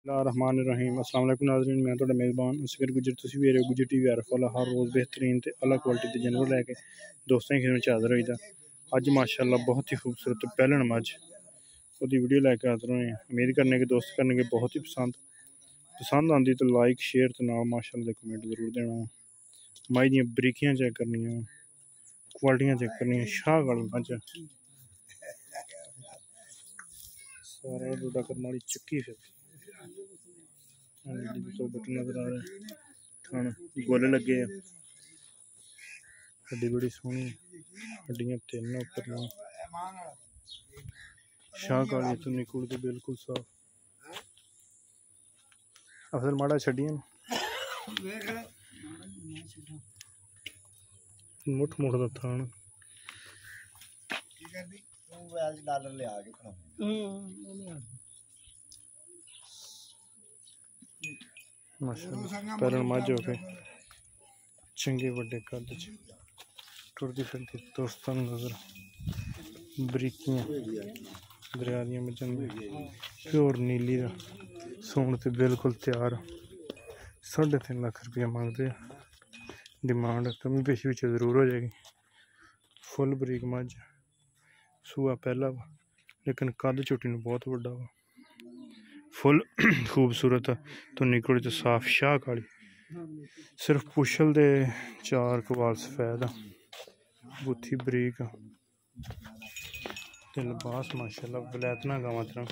रहमान अस्सलाम वालेकुम नाज़रीन, मैं तुहाडा मेज़बान असगर गुजर। तुसीं वेख रहे हो गुजर टीवी अरफवाला। हर रोज़ बेहतरीन ते अलग क्वालिटी के जानवर लैके दोस्तों की खिदमत हाज़र होईदा। अज माशाअल्लाह बहुत ही खूबसूरत पहलन मझ उसकी वीडियो लैके हाज़र होए हैं। उम्मीद करने के दोस्त करने के बहुत ही पसंद आती तो लाइक शेयर तो नाल माशाअल्लाह कमेंट जरूर देना। मझ दी बरीकियां चेक करनियां, क्वालिटियां चेक करनियां। शाह वाली मझ सारा दुद्धा करने वाली चक्की फिर तो बटन नजर आ रहे थान गोले लगे हड्डी बड़ी सोहनी, हड्डियां तीन उपर शाह काली तो निकुलती बिल्कुल साफ। अफसर माड़ा छड़िया मुठ मुठ का थान पैरन मझ हो गए चंगे बड़े कद च टुरदी फिरदी दोस्तों नजर बरीकियां दरिया दियां मझां प्योर नीली का सून तो बिल्कुल तैयार। 3.5 लाख रुपया मांगते डिमांड, कमी पेशी भी जरूर हो जाएगी। फुल बरीक मझ सूआ पहला वा लेकिन कद झुटी बहुत बड़ा वा। फुल खूबसूरत तो निकली तो साफ शाह काली। सिर्फ पुछल दे 4 कवाल सफेद बुथी बरीक लिबास माशाअल्लाह वलैतना गावां तरह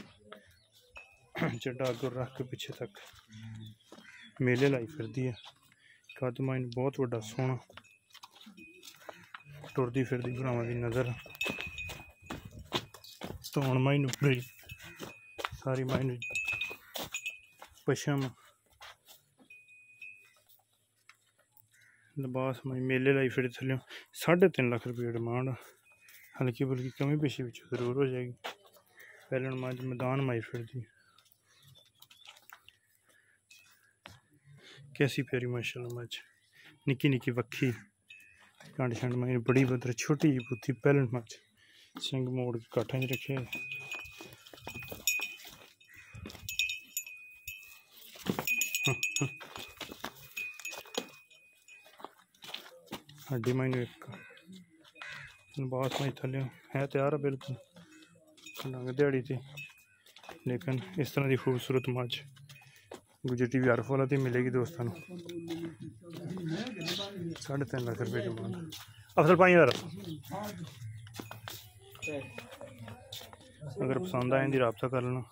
चड्डा अगर रख के पिछे तक मेले लाई फिरदी है। कद माइन बहुत बड़ा सोहना टुरदी फिरदी भरावां दी नज़र धौन माइन उपरी सारी माइन पशम लिबास माइन मेले लाई फिर थल्यों 3.5 लाख रुपये डिमांड। हल्की फुल्की कमी पेशी भी जरूर हो जाएगी। पहले मझ मैदान माई फिरदी कैसी प्यारी माशाअल्लाह मझ निक्की निक्की वक्खी कंड शंड माई बड़ी बदर छोटी जी बुथी पहलन मझ सिंग मोड़ के काठा च रखे। हड्डी माइनू एक लिबास माई थले है तैयार है बिल्कुल लंघ दिहाड़ी थी। लेकिन इस तरह की खूबसूरत मझ गुजर टीवी अरफवाला थी मिलेगी दोस्तों। 3.5 लाख रुपये डिमांड। अफसल पाई यार अगर पसंद आए इनकी रबता कर लेना।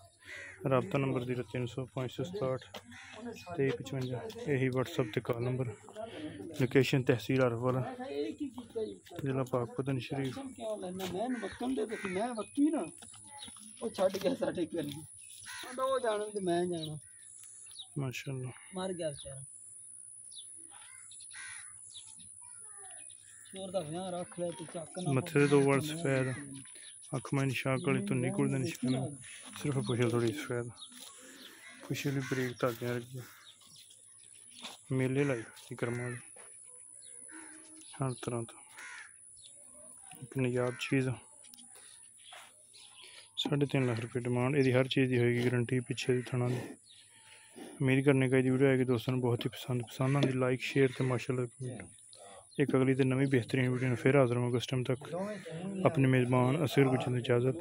रबता नंबर 0300 567 2355 यही व्हाट्सअप ते कॉल नंबर। लोकेशन तहसील अरफवाला जिला पाकपतन शरीफ। माशाअल्लाह मर गया बेचारा मथे 2 वाल सफेद अख माइन शाह काली तो निकुल दे निशान सिर्फ पुछल थोड़ी सफेद पुछल बरीक धागे वर्गी मेले लाई कर्मा हर तरह का एक नायाब चीज़। 3.5 लाख रुपये डिमांड। यदि हर चीज़ की होगी गारंटी पिछे की थना की। उम्मीद करने का वीडियो आएगी दोस्तों बहुत ही पसंद आती। लाइक शेयर तो माशाअल्लाह कमेंट। एक अगली तो नवी बेहतरीन वीडियो फिर हाजिर होंगे उस टाइम तक अपने मेज़बान असगर गुजर की इजाज़त।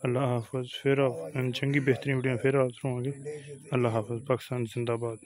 अल्लाह हाफ़िज़। फिर चंगी बेहतरीन वीडियो फिर हाजिर होंगे। अल्लाह हाफ़िज़। पाकिस्तान जिंदाबाद।